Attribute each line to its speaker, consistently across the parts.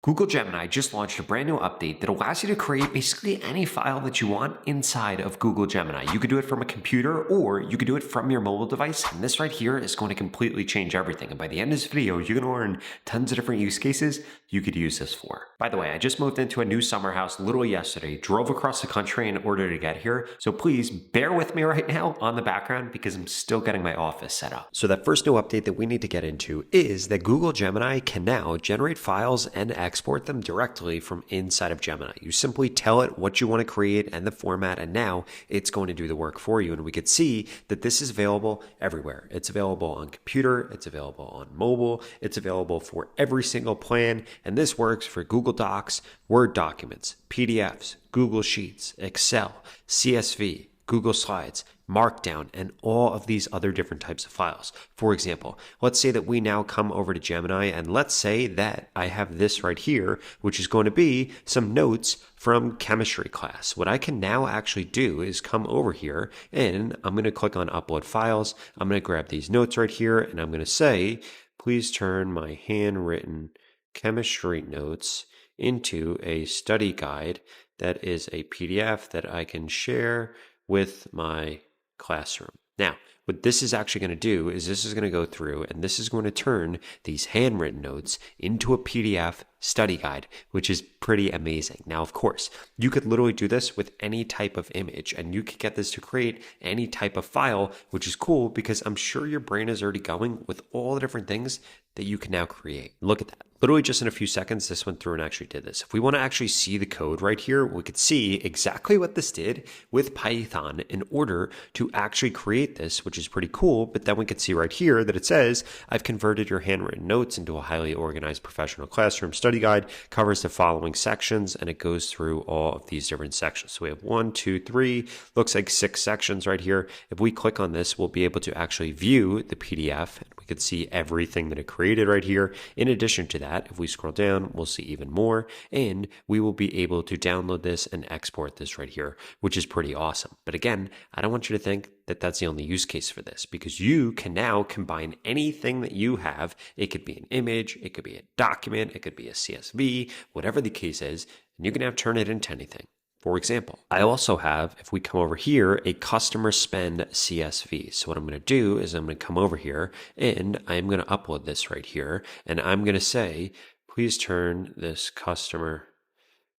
Speaker 1: Google Gemini just launched a brand new update that allows you to create basically any file that you want inside of Google Gemini. You could do it from a computer or you could do it from your mobile device. And this right here is going to completely change everything. And by the end of this video, you're going to learn tons of different use cases you could use this for. By the way, I just moved into a new summer house literally yesterday, drove across the country in order to get here. So please bear with me right now on the background because I'm still getting my office set up. So that first new update that we need to get into is that Google Gemini can now generate files and export them directly from inside of Gemini. You simply tell it what you want to create and the format, and now it's going to do the work for you. And we could see that this is available everywhere. It's available on computer, it's available on mobile, it's available for every single plan. And this works for Google Docs, Word documents, PDFs, Google Sheets, Excel, CSV, Google Slides, Markdown, and all of these other different types of files. For example, let's say that we now come over to Gemini, and let's say that I have this right here, which is going to be some notes from chemistry class. What I can now actually do is come over here, and I'm going to click on Upload Files. I'm going to grab these notes right here, and I'm going to say, please turn my handwritten chemistry notes into a study guide that is a PDF that I can share with my classroom. Now, what this is actually going to do is this is going to go through and this is going to turn these handwritten notes into a PDF study guide, which is pretty amazing. Now, of course, you could literally do this with any type of image and you could get this to create any type of file, which is cool because I'm sure your brain is already going with all the different things that you can now create. Look at that. Literally just in a few seconds, this went through and actually did this. If we want to actually see the code right here, we could see exactly what this did with Python in order to actually create this, which is pretty cool. But then we could see right here that it says, I've converted your handwritten notes into a highly organized professional classroom study guide, covers the following sections, and it goes through all of these different sections. So we have 1, 2, 3, looks like 6 sections right here. If we click on this, we'll be able to actually view the PDF. And we could see everything that it created right here. In addition to that, if we scroll down, we'll see even more, and we will be able to download this and export this right here, which is pretty awesome. But again, I don't want you to think that that's the only use case for this, because you can now combine anything that you have. It could be an image, it could be a document, it could be a CSV, whatever the case is, and you can now turn it into anything. For example, I also have, if we come over here, a customer spend CSV. So what I'm going to do is I'm going to come over here and I'm going to upload this right here. And I'm going to say, please turn this customer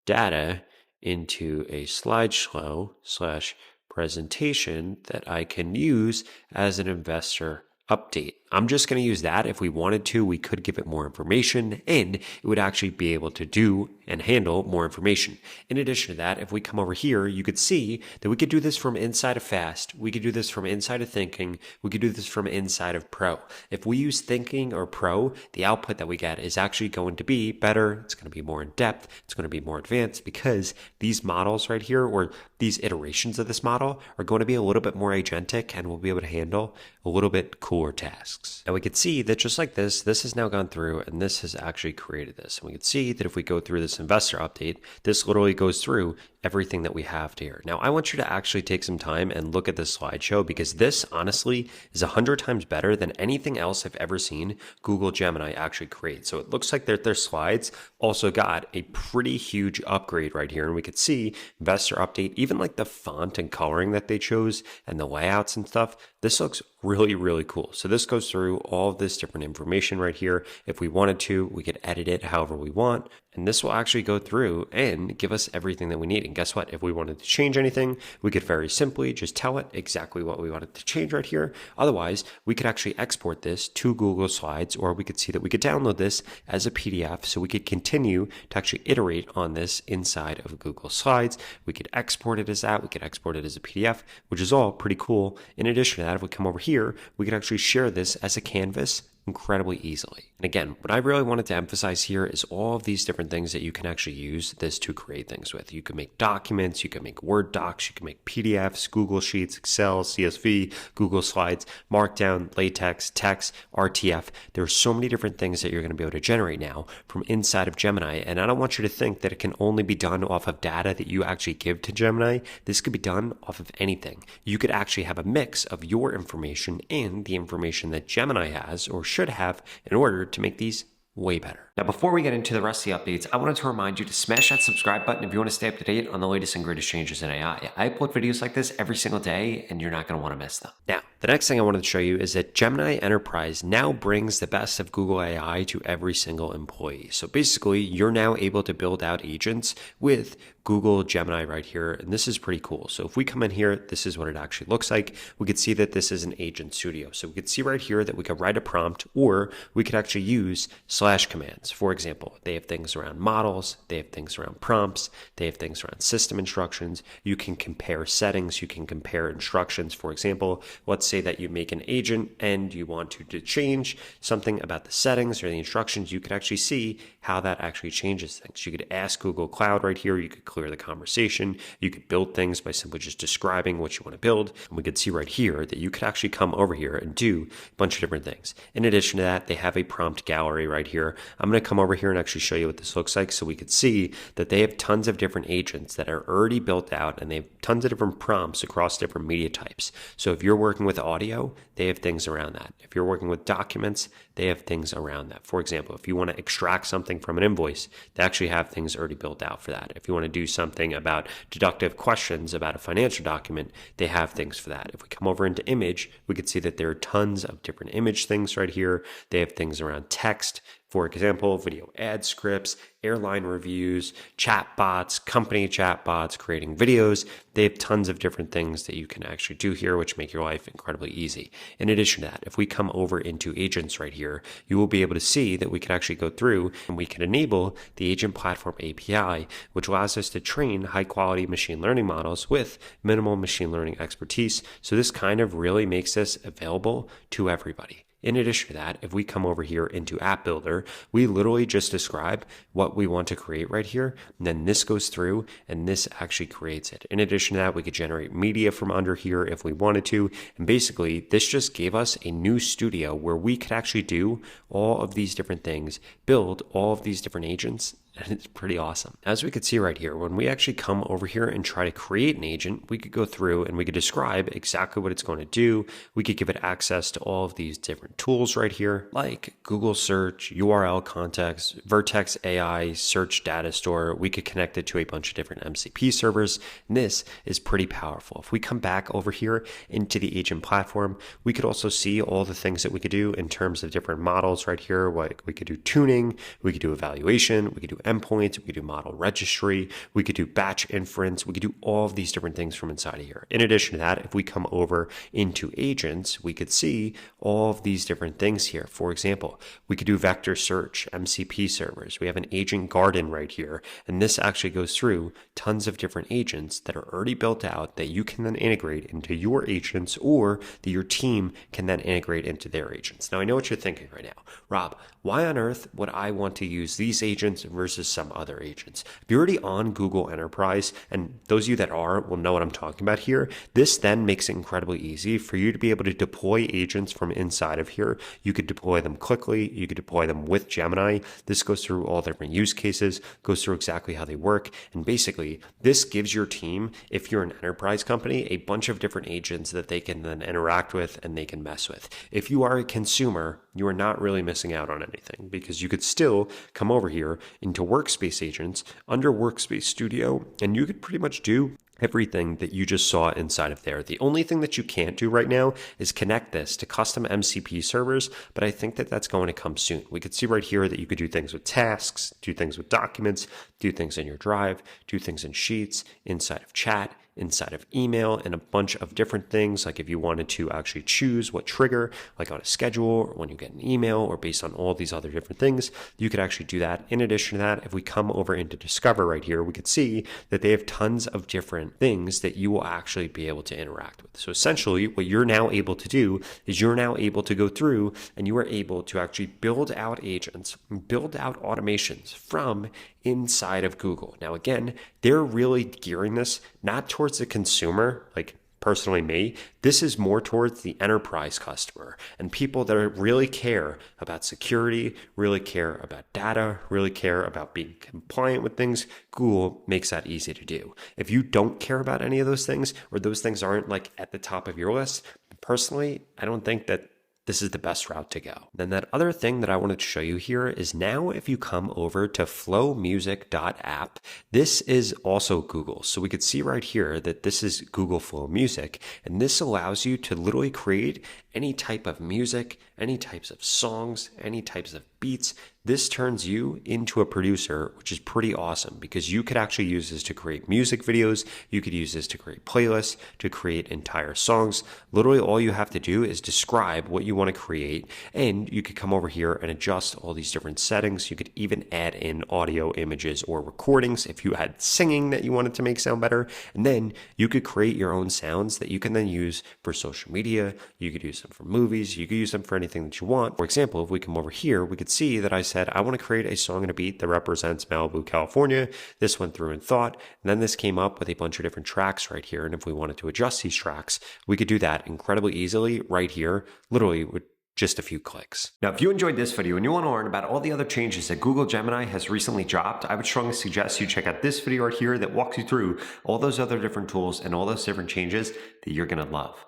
Speaker 1: data into a slideshow / presentation that I can use as an investor update. I'm just going to use that. If we wanted to, we could give it more information and it would actually be able to do and handle more information. In addition to that, if we come over here, you could see that we could do this from inside of Fast. We could do this from inside of Thinking. We could do this from inside of Pro. If we use Thinking or Pro, the output that we get is actually going to be better. It's going to be more in depth. It's going to be more advanced because these models right here, or these iterations of this model, are going to be a little bit more agentic and will be able to handle a little bit cooler tasks. And we could see that just like this has now gone through and this has actually created this. And we could see that if we go through this investor update, this literally goes through everything that we have here. Now, I want you to actually take some time and look at this slideshow because this honestly is 100 times better than anything else I've ever seen Google Gemini actually create. So it looks like their slides also got a pretty huge upgrade right here. And we could see investor update, even like the font and coloring that they chose and the layouts and stuff. This looks really, really cool. So this goes through all of this different information right here. If we wanted to, we could edit it however we want. And this will actually go through and give us everything that we need. And guess what? If we wanted to change anything, we could very simply just tell it exactly what we wanted to change right here. Otherwise, we could actually export this to Google Slides, or we could see that we could download this as a PDF so we could continue to actually iterate on this inside of Google Slides. We could export it as that. We could export it as a PDF, which is all pretty cool. In addition to that, if we come over here, we can actually share this as a canvas incredibly easily. And again, what I really wanted to emphasize here is all of these different things that you can actually use this to create things with. You can make documents, you can make Word docs, you can make PDFs, Google Sheets, Excel, CSV, Google Slides, Markdown, LaTeX, text, RTF. There are so many different things that you're going to be able to generate now from inside of Gemini. And I don't want you to think that it can only be done off of data that you actually give to Gemini. This could be done off of anything. You could actually have a mix of your information and the information that Gemini has or should have in order to make these way better. Now, before we get into the rest of the updates, I wanted to remind you to smash that subscribe button if you want to stay up to date on the latest and greatest changes in AI. I upload videos like this every single day, and you're not going to want to miss them. Now, the next thing I wanted to show you is that Gemini Enterprise now brings the best of Google AI to every single employee. So basically, you're now able to build out agents with Google Gemini right here, and this is pretty cool. So if we come in here, this is what it actually looks like. We could see that this is an agent studio. So we could see right here that we could write a prompt, or we could actually use slash commands. For example, they have things around models, they have things around prompts, they have things around system instructions. You can compare settings, you can compare instructions. For example, let's say that you make an agent and you want to change something about the settings or the instructions. You could actually see how that actually changes things. You could ask Google Cloud right here. You could clear the conversation. You could build things by simply just describing what you want to build. And we could see right here that you could actually come over here and do a bunch of different things. In addition to that, they have a prompt gallery right here. I'm going to come over here and actually show you what this looks like so we could see that they have tons of different agents that are already built out, and they have tons of different prompts across different media types. So if you're working with audio, they have things around that. If you're working with documents, they have things around that. For example, if you want to extract something from an invoice, they actually have things already built out for that. If you want to do something about deductive questions about a financial document, they have things for that. If we come over into image, we could see that there are tons of different image things right here. They have things around text. For example, video ad scripts, airline reviews, chatbots, company chatbots, creating videos. They have tons of different things that you can actually do here, which make your life incredibly easy. In addition to that, if we come over into agents right here, you will be able to see that we can actually go through and we can enable the Agent Platform API, which allows us to train high quality machine learning models with minimal machine learning expertise. So this kind of really makes this available to everybody. In addition to that, if we come over here into App Builder, we literally just describe what we want to create right here, and then this goes through and this actually creates it. In addition to that, we could generate media from under here if we wanted to, and basically this just gave us a new studio where we could actually do all of these different things, build all of these different agents, and it's pretty awesome. As we could see right here, when we actually come over here and try to create an agent, we could go through and we could describe exactly what it's going to do. We could give it access to all of these different tools right here, like Google Search, URL context, Vertex AI, Search Data Store. We could connect it to a bunch of different MCP servers, and this is pretty powerful. If we come back over here into the agent platform, we could also see all the things that we could do in terms of different models right here. Like we could do tuning, we could do evaluation, we could do endpoints, we could do model registry, we could do batch inference, we could do all of these different things from inside of here. In addition to that, if we come over into agents, we could see all of these different things here. For example, we could do vector search, MCP servers. We have an agent garden right here, and this actually goes through tons of different agents that are already built out that you can then integrate into your agents, or that your team can then integrate into their agents. Now, I know what you're thinking right now. Rob, why on earth would I want to use these agents versus some other agents? If you're already on Google Enterprise, and those of you that are will know what I'm talking about here, this then makes it incredibly easy for you to be able to deploy agents from inside of here. You could deploy them quickly. You could deploy them with Gemini. This goes through all different use cases, goes through exactly how they work. And basically, this gives your team, if you're an enterprise company, a bunch of different agents that they can then interact with and they can mess with. If you are a consumer, you are not really missing out on anything, because you could still come over here into Workspace agents under Workspace Studio, and you could pretty much do everything that you just saw inside of there. The only thing that you can't do right now is connect this to custom MCP servers, but I think that that's going to come soon. We could see right here that you could do things with tasks, do things with documents, do things in your Drive, do things in Sheets, inside of chat, inside of email, and a bunch of different things. Like if you wanted to actually choose what trigger, like on a schedule or when you get an email, or based on all these other different things, you could actually do that. In addition to that, if we come over into Discover right here, we could see that they have tons of different things that you will actually be able to interact with. So essentially what you're now able to do is you're now able to go through and you are able to actually build out agents, build out automations from inside of Google. Now, again, they're really gearing this not towards the consumer, like personally me. This is more towards the enterprise customer and people that really care about security, really care about data, really care about being compliant with things. Google makes that easy to do. If you don't care about any of those things, or those things aren't like at the top of your list, personally, I don't think that this is the best route to go. Then that other thing that I wanted to show you here is now if you come over to flowmusic.app, this is also Google. So we could see right here that this is Google Flow Music, and this allows you to literally create any type of music, any types of songs, any types of beats. This turns you into a producer, which is pretty awesome because you could actually use this to create music videos. You could use this to create playlists, to create entire songs. Literally all you have to do is describe what you want to create, and you could come over here and adjust all these different settings. You could even add in audio, images, or recordings if you had singing that you wanted to make sound better. And then you could create your own sounds that you can then use for social media. You could use them for movies. You could use them for anything that you want. For example, if we come over here, we could see that I said, I want to create a song and a beat that represents Malibu, California. This went through and thought, and then this came up with a bunch of different tracks right here. And if we wanted to adjust these tracks, we could do that incredibly easily right here, literally with just a few clicks. Now, if you enjoyed this video and you want to learn about all the other changes that Google Gemini has recently dropped, I would strongly suggest you check out this video right here that walks you through all those other different tools and all those different changes that you're going to love.